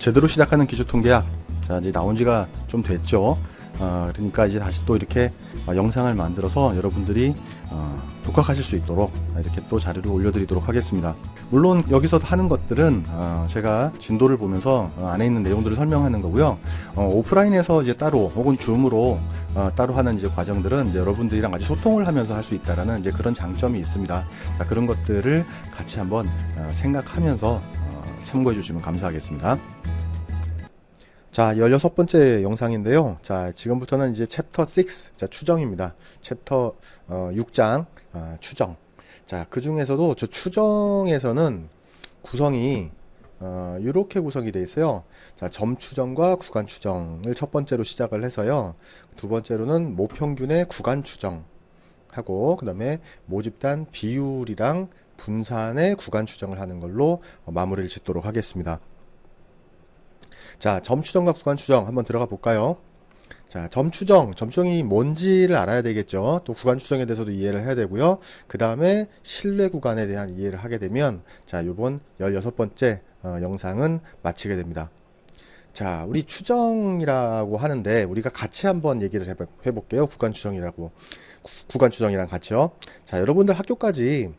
제대로 시작하는 기초통계학, 자 이제 나온 지가 좀 됐죠. 그러니까 이제 다시 또 이렇게 영상을 만들어서 여러분들이 독학하실 수 있도록 이렇게 또 자료를 올려드리도록 하겠습니다. 물론 여기서 하는 것들은 제가 진도를 보면서 안에 있는 내용들을 설명하는 거고요. 오프라인에서 이제 따로 혹은 줌으로 따로 하는 이제 과정들은 이제 여러분들이랑 같이 소통을 하면서 할 수 있다라는 이제 그런 장점이 있습니다. 자, 그런 것들을 같이 한번 생각하면서 참고해 주시면 감사하겠습니다. 자, 16번째 영상인데요. 자, 지금부터는 이제 챕터 6, 자, 추정입니다. 챕터 6장, 추정. 자, 그 중에서도 저 추정에서는 구성이 이렇게 구성이 되어 있어요. 자, 점 추정과 구간 추정을 첫 번째로 시작을 해서요. 두 번째로는 모평균의 구간 추정하고, 그 다음에 모집단 비율이랑 분산의 구간 추정을 하는 걸로 마무리를 짓도록 하겠습니다. 자, 점 추정과 구간 추정 한번 들어가 볼까요? 자, 점 추정이 뭔지를 알아야 되겠죠. 또 구간 추정에 대해서도 이해를 해야 되고요. 그 다음에 신뢰 구간에 대한 이해를 하게 되면, 자, 요번 16번째 영상은 마치게 됩니다. 자, 우리 추정이라고 하는데 우리가 같이 한번 얘기를 해볼게요. 구간 추정이랑 같이요. 자, 여러분들 학교까지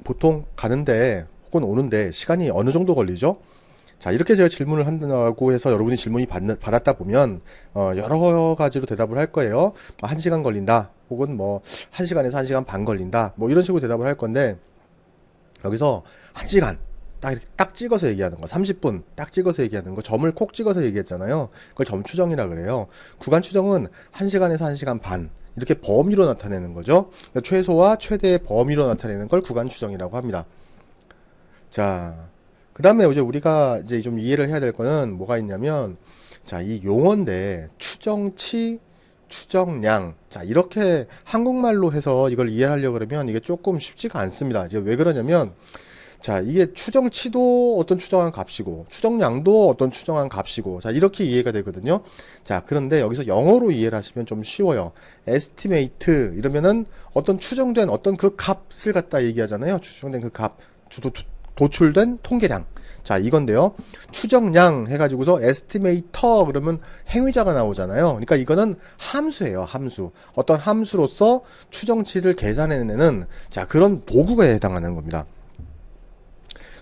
보통 가는데 혹은 오는데 시간이 어느 정도 걸리죠? 자, 이렇게 제가 질문을 한다고 해서 여러분이 질문이 받았다 보면 여러 가지로 대답을 할 거예요. 1시간 걸린다, 혹은 뭐 1시간에서 1시간 반 걸린다, 뭐 이런 식으로 대답을 할 건데, 여기서 1시간 딱 찍어서 얘기하는 거, 30분 딱 찍어서 얘기하는 거, 점을 콕 찍어서 얘기했잖아요. 그걸 점 추정이라 그래요. 구간 추정은 1시간에서 1시간 반, 이렇게 범위로 나타내는 거죠. 그러니까 최소와 최대의 범위로 나타내는 걸 구간 추정이라고 합니다. 자, 그 다음에 이제 우리가 이제 좀 이해를 해야 될 거는 뭐가 있냐면, 자, 이 용어인데 추정치, 추정량, 자, 이렇게 한국말로 해서 이걸 이해하려고 그러면 이게 조금 쉽지가 않습니다. 이제 왜 그러냐면, 자, 이게 추정치도 어떤 추정한 값이고 추정량도 어떤 추정한 값이고, 자, 이렇게 이해가 되거든요. 자, 그런데 여기서 영어로 이해를 하시면 좀 쉬워요. estimate 이러면은 어떤 추정된 어떤 그 값을 갖다 얘기하잖아요. 추정된 그 값, 도출된 통계량. 자, 이건데요. 추정량 해가지고서 에스티메이터 그러면 행위자가 나오잖아요. 그러니까 이거는 함수예요. 함수. 어떤 함수로서 추정치를 계산해내는, 자, 그런 도구에 해당하는 겁니다.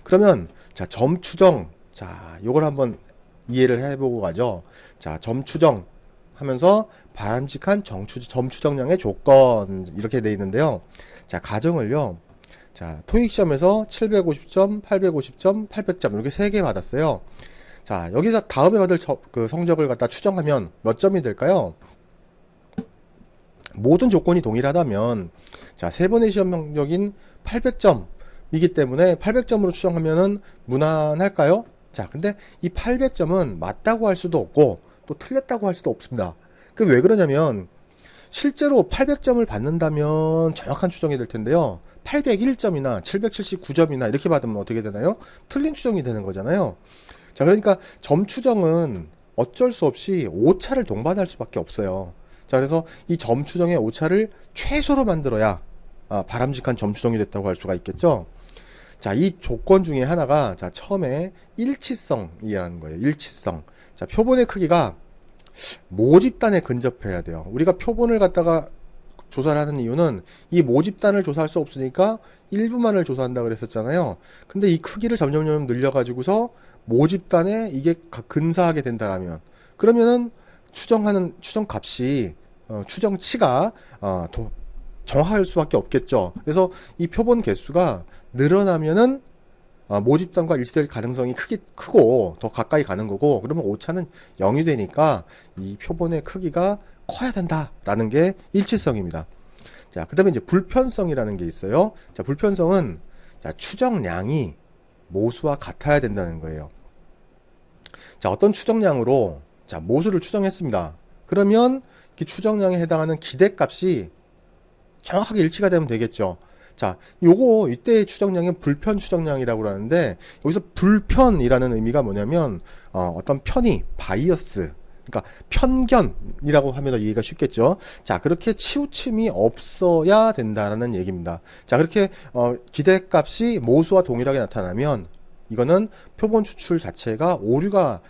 그러면 자, 점 추정. 자, 요걸 한번 이해를 해보고 가죠. 자, 점 추정 하면서 바람직한 점 추정량의 조건, 이렇게 돼 있는데요. 자, 가정을요. 자, 토익 시험에서 750점, 850점, 800점 이렇게 3개 받았어요. 자, 여기서 다음에 받을 그 성적을 갖다 추정하면 몇 점이 될까요? 모든 조건이 동일하다면, 자, 3번의 시험 성적인 800점이기 때문에 800점으로 추정하면은 무난할까요? 자, 근데 이 800점은 맞다고 할 수도 없고 또 틀렸다고 할 수도 없습니다. 그 왜 그러냐면, 실제로 800점을 받는다면 정확한 추정이 될 텐데요. 801점이나 779점이나 이렇게 받으면 어떻게 되나요? 틀린 추정이 되는 거잖아요. 자, 그러니까 점 추정은 어쩔 수 없이 오차를 동반할 수밖에 없어요. 자, 그래서 이 점 추정의 오차를 최소로 만들어야 바람직한 점 추정이 됐다고 할 수가 있겠죠. 자, 이 조건 중에 하나가, 자, 처음에 일치성이라는 거예요. 일치성. 자, 표본의 크기가 모집단에 근접해야 돼요. 우리가 표본을 갖다가 조사를 하는 이유는 이 모집단을 조사할 수 없으니까 일부만을 조사한다 그랬었잖아요. 근데 이 크기를 점점 늘려가지고서 모집단에 이게 근사하게 된다라면, 그러면은 추정하는 추정값이 추정치가 정확할 수밖에 없겠죠. 그래서 이 표본 개수가 늘어나면은 모집단과 일치될 가능성이 크고 더 가까이 가는 거고, 그러면 오차는 0이 되니까 이 표본의 크기가 커야 된다라는 게 일치성입니다. 자, 그 다음에 이제 불편성이라는 게 있어요. 자, 불편성은, 자, 추정량이 모수와 같아야 된다는 거예요. 자, 어떤 추정량으로, 자, 모수를 추정했습니다. 그러면 그 추정량에 해당하는 기대값이 정확하게 일치가 되면 되겠죠. 자, 요거 이때의 추정량은 불편 추정량이라고 하는데, 여기서 불편이라는 의미가 뭐냐면 어떤 편의, 바이어스, 그러니까 편견이라고 하면 더 이해가 쉽겠죠. 자, 그렇게 치우침이 없어야 된다라는 얘기입니다. 자, 그렇게 기대값이 모수와 동일하게 나타나면 이거는 표본 추출 자체가 오류가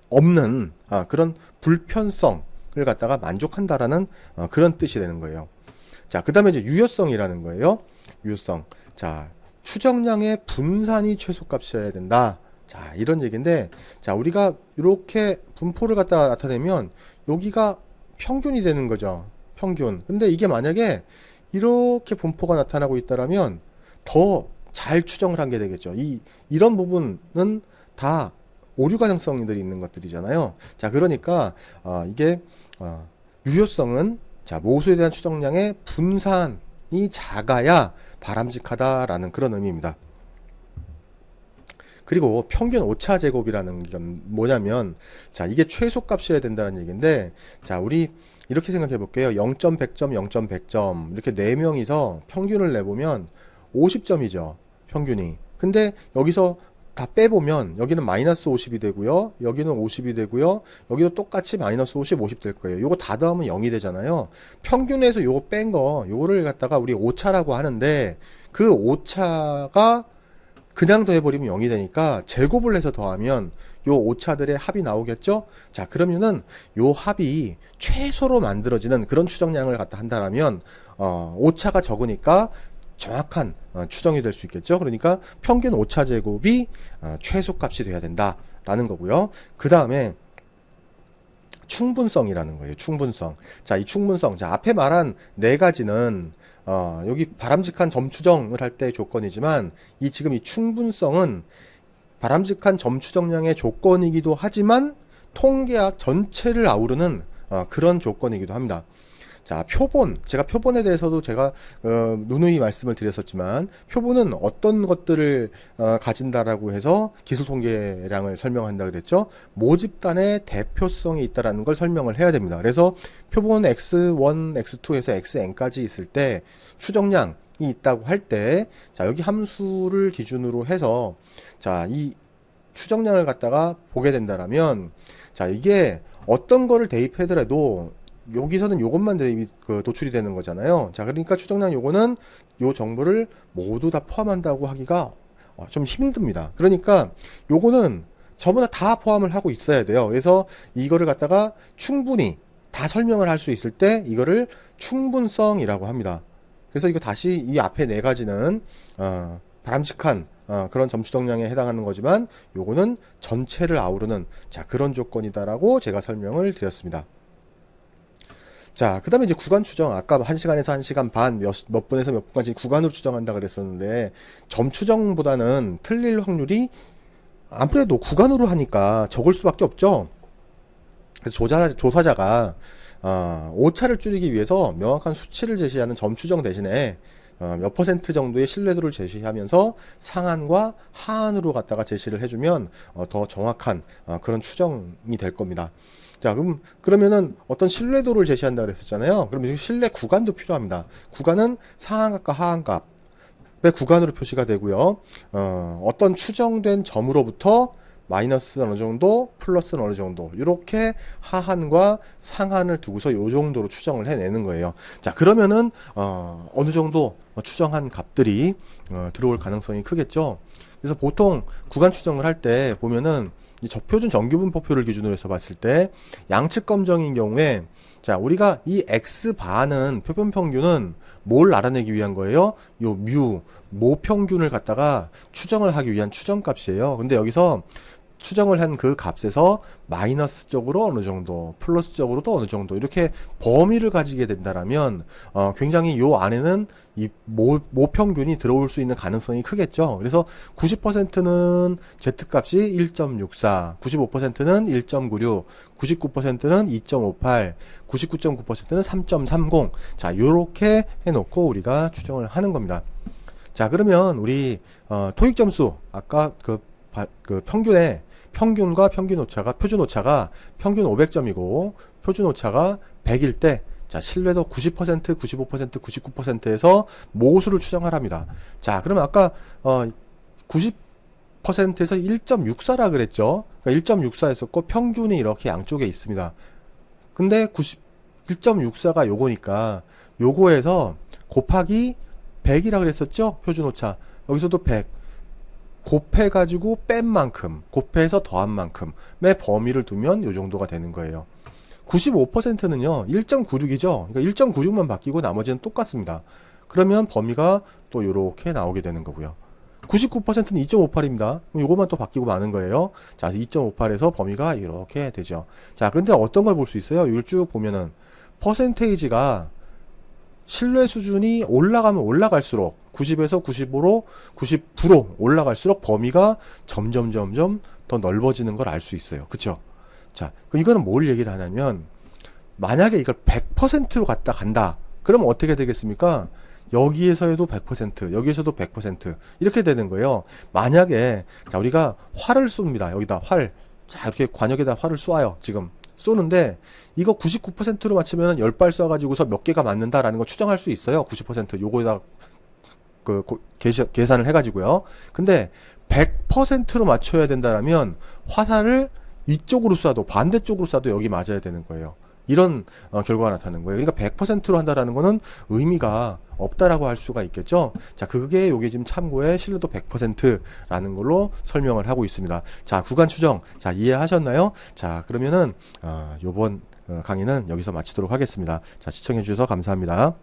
없는 그런 불편성을 갖다가 만족한다라는 그런 뜻이 되는 거예요. 자, 그 다음에 이제 유효성이라는 거예요. 유효성. 자, 추정량의 분산이 최소값이어야 된다. 자, 이런 얘기인데, 자, 우리가 이렇게 분포를 갖다가 나타내면 여기가 평균이 되는 거죠. 평균. 근데 이게 만약에 이렇게 분포가 나타나고 있다라면 더 잘 추정을 한 게 되겠죠. 이런 부분은 다 오류 가능성들이 있는 것들이잖아요. 자, 그러니까 이게 유효성은 자, 모수에 대한 추정량의 분산이 작아야 바람직하다라는 그런 의미입니다. 그리고 평균 오차 제곱이라는 건 뭐냐면, 자, 이게 최소값이어야 된다는 얘기인데, 자, 우리 이렇게 생각해 볼게요. 0점, 100점, 0점, 100점 이렇게 4명이서 평균을 내보면 50점이죠. 평균이. 근데 여기서 다 빼보면 여기는 마이너스 50이 되고요. 여기는 50이 되고요. 여기도 똑같이 마이너스 50, 50 될 거예요. 요거 다 더하면 0이 되잖아요. 평균에서 요거 뺀 거, 요거를 갖다가 우리 오차라고 하는데, 그 오차가 그냥 더해버리면 0이 되니까 제곱을 해서 더하면 요 오차들의 합이 나오겠죠? 자, 그러면은 요 합이 최소로 만들어지는 그런 추정량을 갖다 한다라면 오차가 적으니까 정확한 추정이 될 수 있겠죠. 그러니까 평균 오차 제곱이 최소값이 돼야 된다라는 거고요. 그 다음에 충분성이라는 거예요. 충분성. 자, 이 충분성. 자, 앞에 말한 네 가지는 여기 바람직한 점 추정을 할 때의 조건이지만, 지금 이 충분성은 바람직한 점 추정량의 조건이기도 하지만 통계학 전체를 아우르는 그런 조건이기도 합니다. 자, 표본. 제가 표본에 대해서도 제가 누누이 말씀을 드렸었지만, 표본은 어떤 것들을 가진다라고 해서 기술 통계량을 설명한다 그랬죠. 모집단의 대표성이 있다라는 걸 설명을 해야 됩니다. 그래서 표본 x1, x2에서 xn까지 있을 때 추정량이 있다고 할 때, 자, 여기 함수를 기준으로 해서, 자, 이 추정량을 갖다가 보게 된다라면, 자, 이게 어떤 거를 대입하더라도 여기서는 요것만 도출이 되는 거잖아요. 자, 그러니까 추정량 요거는 요 정보를 모두 다 포함한다고 하기가 좀 힘듭니다. 그러니까 요거는 전부 다 포함을 하고 있어야 돼요. 그래서 이거를 갖다가 충분히 다 설명을 할 수 있을 때 이거를 충분성이라고 합니다. 그래서 이거 다시 이 앞에 네 가지는 바람직한 그런 점 추정량에 해당하는 거지만, 요거는 전체를 아우르는 그런 조건이다라고 제가 설명을 드렸습니다. 자, 그 다음에 이제 구간 추정. 아까 1시간에서 1시간 반, 몇 분에서 몇 분까지 구간으로 추정한다 그랬었는데, 점 추정보다는 틀릴 확률이 아무래도 구간으로 하니까 적을 수밖에 없죠. 그래서 조사자가 오차를 줄이기 위해서 명확한 수치를 제시하는 점 추정 대신에 몇 퍼센트 정도의 신뢰도를 제시하면서 상한과 하한으로 갖다가 제시를 해주면 더 정확한 그런 추정이 될 겁니다. 자, 그러면은 어떤 신뢰도를 제시한다 그랬었잖아요. 그럼 신뢰 구간도 필요합니다. 구간은 상한값과 하한값의 구간으로 표시가 되고요. 어떤 추정된 점으로부터 마이너스 어느 정도, 플러스는 어느 정도, 이렇게 하한과 상한을 두고서 요 정도로 추정을 해내는 거예요. 자, 그러면은 어느 정도 추정한 값들이 들어올 가능성이 크겠죠. 그래서 보통 구간 추정을 할 때 보면은 이 저표준 정규분포표를 기준으로 해서 봤을 때 양측 검정인 경우에, 자, 우리가 이 X바는 표본 평균은 뭘 알아내기 위한 거예요? 요 모평균을 갖다가 추정을 하기 위한 추정값이에요. 근데 여기서 추정을 한 그 값에서 마이너스적으로 어느 정도, 플러스적으로도 어느 정도 이렇게 범위를 가지게 된다라면 굉장히 요 안에는 이 모평균이 들어올 수 있는 가능성이 크겠죠. 그래서 90%는 Z값이 1.64, 95%는 1.96, 99%는 2.58, 99.9%는 3.30. 자, 요렇게 해놓고 우리가 추정을 하는 겁니다. 자, 그러면 우리 토익 점수, 아까 그 평균과 평균 오차가, 표준 오차가 평균 500점이고 표준 오차가 100일 때, 자, 신뢰도 90%, 95%, 99%에서 모수를 추정하랍니다. 자, 그러면 아까 90%에서 1.64라 그랬죠. 그러니까 1.64였었고 평균이 이렇게 양쪽에 있습니다. 근데 1.64가 요거니까 요거에서 곱하기 100이라 그랬었죠. 표준 오차. 여기서도 100. 곱해가지고 뺀 만큼, 곱해서 더한 만큼의 범위를 두면 이 정도가 되는 거예요. 95%는요 1.96이죠. 그러니까 1.96만 바뀌고 나머지는 똑같습니다. 그러면 범위가 또 이렇게 나오게 되는 거고요. 99%는 2.58입니다. 이것만 또 바뀌고 마는 거예요. 자, 2.58에서 범위가 이렇게 되죠. 자, 근데 어떤 걸 볼 수 있어요? 이걸 쭉 보면은 퍼센테이지가 신뢰 수준이 올라가면 올라갈수록 90에서 95로 90% 올라갈수록 범위가 점점 더 넓어지는 걸 알 수 있어요. 그쵸? 자, 그럼 이거는 뭘 얘기를 하냐면 만약에 이걸 100%로 갖다 간다. 그러면 어떻게 되겠습니까? 여기에서도 100%, 여기에서도 100% 이렇게 되는 거예요. 만약에 자 우리가 활을 쏩니다. 여기다 활, 자 이렇게 관역에다 활을 쏘아요. 지금 쏘는데 이거 99%로 맞추면 10발 쏴가지고서 몇 개가 맞는다라는 걸 추정할 수 있어요. 90% 요거에다 계산을 해가지고요. 근데 100%로 맞춰야 된다라면 화살을 이쪽으로 쏴도 반대쪽으로 쏴도 여기 맞아야 되는 거예요. 이런 결과가 나타나는 거예요. 그러니까 100%로 한다라는 거는 의미가 없다라고 할 수가 있겠죠. 자, 그게 요게 지금 참고의 신뢰도 100%라는 걸로 설명을 하고 있습니다. 자, 구간 추정. 자, 이해하셨나요? 자, 그러면은 요번 강의는 여기서 마치도록 하겠습니다. 자, 시청해 주셔서 감사합니다.